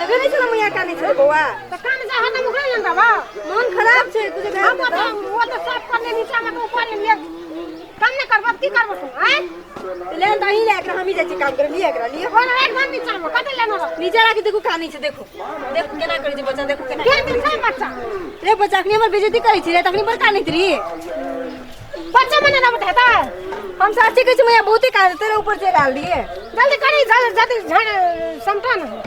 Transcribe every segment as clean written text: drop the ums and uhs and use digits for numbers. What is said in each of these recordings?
तबे नहीं चला मैया काने छे बउआ तो कान जा हना मुखरे लंदा बा मन खराब छे तुझे हम वो तो सब करने नीचे में ऊपर ले कम न करब की करब तू हैं ले नहीं ले एकरा हम ही जाई काम करे लिए एकरा लिए और एक मन नीचे में कते लेनो नीचे राखी देखो काने छे देखो देखो केना करे छे बच्चा देखो केना के दिन से बच्चा रे बच्चा के हमर बेइज्जती करे छी रे तखनी पर काने त्री बच्चा मने ना बताता हम साची कह छी मैया बहुते काने तेरे ऊपर से डाल दिए जल्दी करी जल्दी झड़ समटा न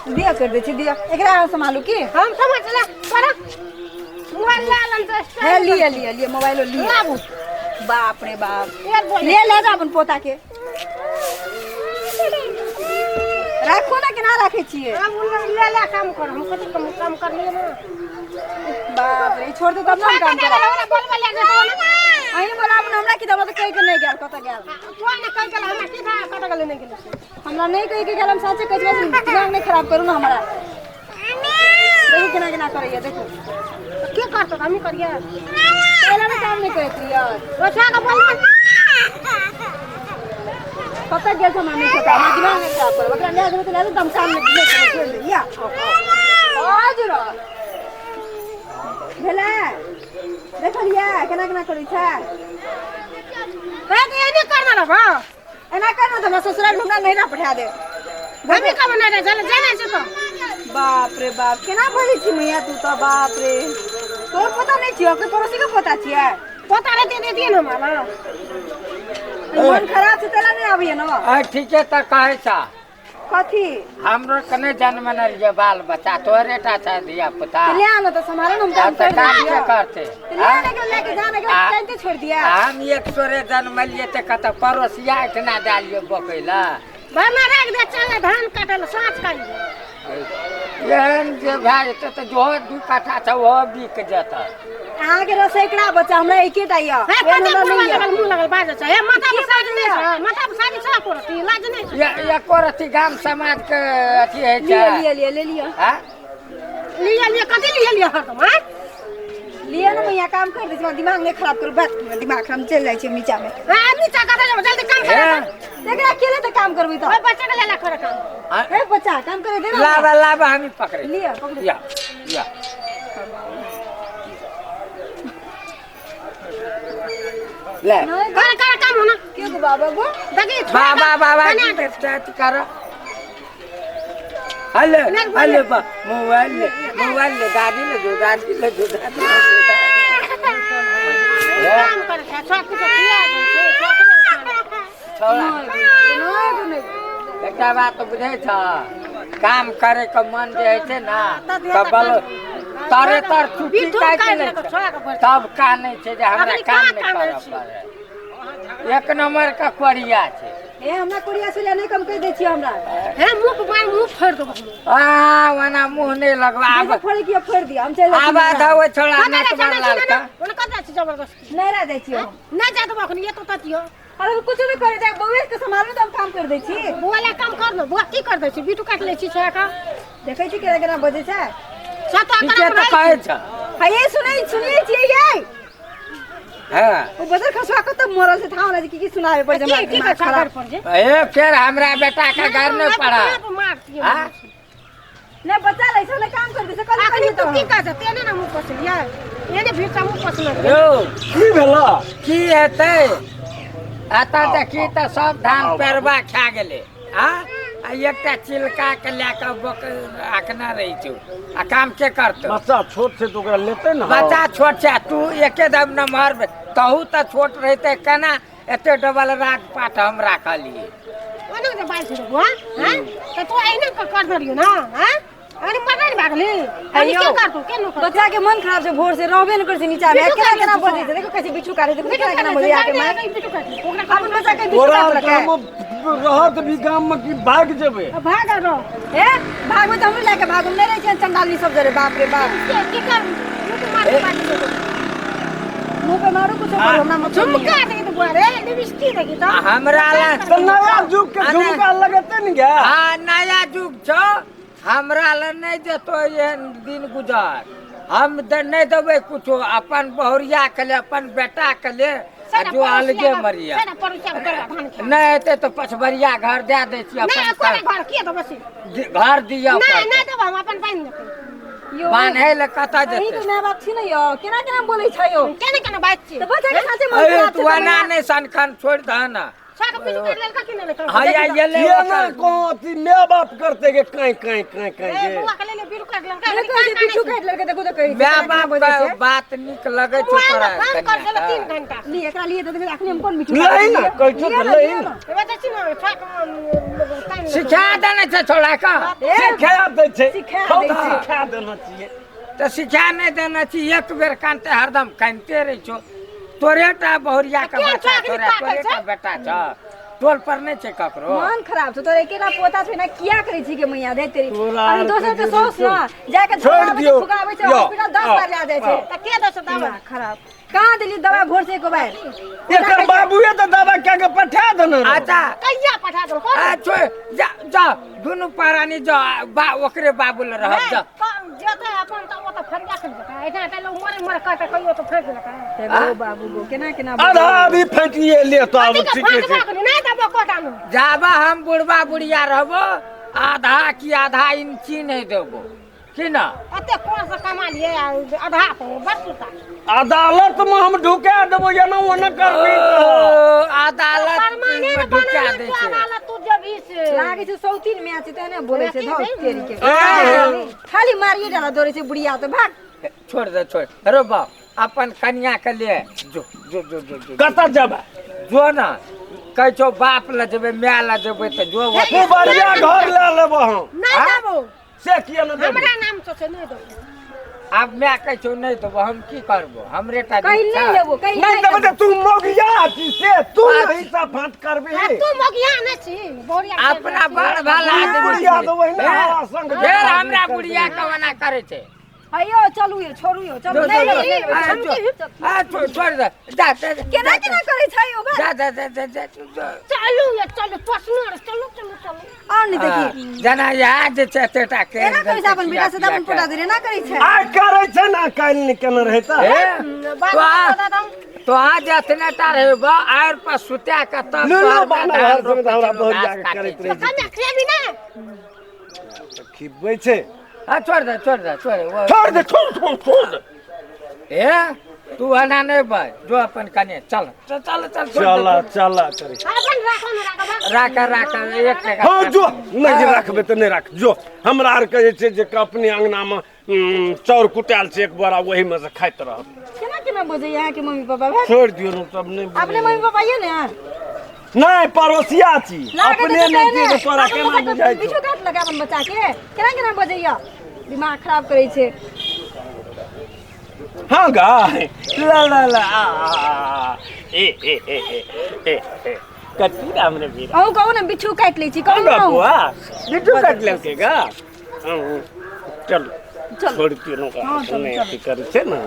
दिया कर दे छी दिया एकरा संभालू की हम समझ ले पर मोबाइल ले लन तो है लिए मोबाइल लिए बाबू बाप रे बाप एक बोल ले ले जा अपन पोता के रखो ना के ना रखे छिए हम ले काम कर हम कति काम कर लिए ना बाप रे छोड़ दे तब ना काम कर बोल ले जा आई बोला अपन हमरा की दबा तो कह के नहीं गेल कत गेल तू ना कह के हमरा की था कत गले नहीं गेल हमरा नहीं कह के गेल हम साचे कह दिमाग नहीं खराब करू ना हमरा देखो केना करैया देखो की करत हम करिए पहले ना काम नहीं करत यार रोछा का बोल कत गेल हम नहीं पता हमरा दिमाग नहीं खराब करू ओकरा ले आके तो ले दम सामने खेल दे या आज रो भेला देखो लिया केना करै छै ए नहीं करना ना बा एना करना तो ससुराल हमरा नहीं ना पठा दे भभी का बना दे चल जाना छै तो बाप रे बाप केना बोली छी मैया तू तो बाप रे तोर पता नहीं छियो के पड़ोसी के पता छियै पता रहते दे दिए ना हमरा मन खराब से तेला नहीं आबिए ना ठीके त कहै छ कथी हमरो कने जन्म न रिए बाल बच्चा तोरे टा छ दिया पुता ले आना तो समारे हम काम त कर काम दिया के करते लेके जाने के टाइम छोड़ दिया हम एक सोरे जन्म लिए त कत पड़ोसिया इतना डालिए बकैला बना रख दे चल धान काटल साँझ काट एहन जे भए जेतै त जो दू काठा छ वो बिक जेतै अहाँ के रसैकड़ा बच्चा हमरा एकेटा या मुंह लगल बाज छै हे माथा पर साड़ी नहीं छै माथा पर साड़ी छ कोरती लाज नहीं छै ये कोरती गाम समाज के अथी है छै ले लिया हां लिए कथी लिए हरदम हैं लिया ना मैया काम कर दे दिमाग नहीं खराब करू बात दिमाग हम चल जाई छी नीचा में नीचा कत जल्दी काम कर देखा अकेले तो काम करबी तो बच्चा के ले कर काम हे बच्चा काम करे दे लावा हम पकड़े लिया पकड़ या ले कर काम हो ना के गो बाबा गो देखी बाबा स्टार्ट कर हेलो मोबाइल ले गाड़ी ले काम कर सब कुछ किया छोड़ा एकटा बात बुझे छ काम करे के मन जे है छै ना तब बल तारे तर छुट्टी काट ले तब का नहीं छै जे हमरा काम नहीं करे पड़े एक नंबर का कोरिया छै ए हमरा कोरिया से नहीं कम कर दे छी हमरा हे मुंह फोड़ दो वना मुंह नहीं लगवा अब फोड़ के फोड़ दिया हम चल आबा धावे छोड़ा नट मार लालका ओने कत छी जबरदस्ती नहीं रह दे छी हम नहीं जात बखन ये तो ततियो अरे कुछ भी करे दे बउए के संभाल तो हम काम कर दे छी बुआ ले काम कर लो बुआ की कर दे छी बिटू काट ले छी छका देखै छी केना बजे छै सता ठीके त कहै छ हाय सुनिए छी ये हां वो बदर खसवा को तो मोरल से थाव ना की सुनावे पड़ जमा की कर खबर पड़ जे ए फिर हमरा बेटा का घर नहीं पड़ा हां ने बच्चा लइसे ने काम कर दे से कल आखनी तो की कर तेने ना मुंह पस लिया एने भीतर मुंह पस न यो की भेला की हेतै आता देखी त सब धान पेरवा खा गेले हां आ एकटा चिलका के लेके बक आखना रही छु आ काम के करतो बच्चा छोट से तो ओकरा लेते न बच्चा छोट छै तू एके दम न मार तहू त छोट रहते केना एते डबल राख पाट हम राखलिए ओने जे बाल छ बुआ हैं त तू एने कर दरियो ना हैं अरे मरना नहीं भागली अरे क्या कर तू के नो कर बच्चा के मन खराब से भोर से रहबे न कर से नीचा में केना बजे से देखो कैसे बिच्छू काटे देखो केना बजे आके मैं बिटू काट अपन बच्चा के बिच्छू तोरा काट लगे रहत भी गाम में की भाग जेबे भाग रो ए भाग में तो हम लेके भाग नहीं रहे छन चंडाली सब जरे बाप रे बाप की कर मुंह मार पाटी मुंह पे मारो कुछ करो ना मत झुमका दे तो बुआ रे लिपस्टिक देखी तो हमरा ला तो नया जुग के झुमका लगते न गे हां नया जुग छ हमरा ला नहीं देतो एहन दिन गुजर हम नहीं देबे कुछो अपन बहुरिया के ले अपन बेटा के ले जो अलगे मरिया सेना परुसिया के दरवा धान के नहीं हेतै तो पछबरिया घर दे दै छी नहीं अपन कोने घर के तो बसी घर दिया नहीं नहीं देब हम अपन पाइन देते यो बान्हे ले कतऽ अहीं जेतै तो माय बाप छी न यो केना केना बोलै छै यो केने केने बात छी तो बच्चा के साथे मन अरे खराब तू छै अना नहीं सनखन छोड़ दह ना साग पिछु कर लेल का किने ले हाँ या ये ले ये ना कोती माँ बाप करते के काई काई काई काई ए के बुआ के ले बिरु कर लेल मैं कहै छी पिछु काट लड़के देखो तो कहै माय बाप का बात निक लगे छौ तोरा काम कर देला कन्या 3 घंटा ली एकरा लिए तो देख अखनी हम कोन मिठू नहीं ना कहै छौ तो नहीं ना ए बता छी न साग सिखा देने छै छोड़ा का सिखा दे छे सिखा हम दै छै। सिखा देना चाहिए तो सिखा नहीं देना चाहिए एक बेर कानते हरदम कानते रही छो तोरेटा बहुरिया का क्या बच्चा चाकरी तोरा ताकै तोरेटा छै? बेटा छ टोल पर नहीं छै ककरो मन खराब छै तोरे केना पोता छै ना किया करै छी के मैया दे तेरी तोरा अभी दोसर के सोच ना जाके छोड़ छोड़ दियो। फुगाबै छै यो, हॉस्पिटल 10 बार ले जाय छै त के दस दवा दिमाग खराब कहां देली दवा घोर से एको बार एकर बाबूए तो दवा क्या के पठा देना रे। अच्छा कहिया पठा दो आ छोड़ जा जा दुनु पारानी जा बा ओकरे बाबुल रह जा जते अपन त ओ त फरिया कर देता एटा त लोग मरे मरे कहता कहियो तो फेंक देता एगो बाबू गो केना केना आधा अभी फेंटिए ले तो अब ठीक ठीक है है नहीं दबो कोटा में जाबा हम बुढ़बा बुढ़िया रहबो आधा की आधा इंची नहीं देबो कि ना अते कोन से कमा लिए आधा पे बस सुता अदालत में हम ढुका देबो या ना ओना करबी अदालत परमाने में ने ढुका बना दे दे छै वाला तू जब इस लागे छै सौतीन मैच तेने बोले छै धौ तेरी के ए। खाली मारिए डाला दौड़े छै बुढ़िया तो भाग छोड़ दे छोड़ रो बाप अपन कन्या के लिए जो जो जो जो जो कता जाबा जो ना कह छो बाप ल जेबे माय ल जेबे त जो तू बढ़िया घर ले लेबो हम नहीं हाँ? दबो से किया न देबो हमरा नाम से नहीं दबो अब मैं कह छो नहीं तो हम की करबो हमरे टा कहीं नहीं लेबो कहीं नहीं देबो तो तू मोगिया छी से तू नहीं सा फाट करबी तू मोगिया न छी बोरिया अपना बड़ भला आदमी बुढ़िया छै। तो वही ना हैं? हमारा संग फेर हमरा बुढ़िया कवना करे छै अयो चलू यो छोड़ू यो चलू जो, नहीं जो, लेबो आ, जो, आ, छोड़ दे जा जा केना केना करे छै यो बा जा जा जा जा जा जा। चलू ये चलू पसनर चलू चलू चलू और नहीं देखी जना याद जे छै तेटा के एना करे छै अपन बेटा से दबन पोटा दे ना करे छै आ करे छै ना काल ने केना रहता तो आज इतने टा रहबो आर पर सुत्या के तब लो, लो, तोहर बाना धान हाथ में रोपै हमरा छै, बहुत घास जाके काटै करैत छै। रहे कन्या खेबी ना खिबै छै हाँ छोड़ दे छोड़ दे छोड़ वो- छोड़ दे छोड़ दे ए तू आना नहीं बज जो अपन कने चल चल चल चल छोड़ चला दे, चला करे अपन राखो न राखो राख राख एक टका हाँ जो नहीं जे रखबे तो नहीं रख जो हमरा आर के जे छै जे अपने अंगना में चाउर कुटाल छै एक बार वही में से खाइत रह केना केना बजे यहाँ के मम्मी पापा भाग छोड़ दियो न तब नहीं अपने मम्मी पापा ये ने नहीं पड़ोसिया छी अपने नहीं की तो तोरा केना बुझाइ बिछो छौ काट लगा अपन बच्चा के केना केना बजे या दिमाग खराब करे छै हाँ गाय ला ला ला ए कति राम रे वीर अहू कहू ने बिच्छू काट लै छी कहू हाँ ना बुआ बिट्टू काट लेलकै गा चल चल छोड़ दियो न हाँ, चल, नहीं चल। अथी करे छै ना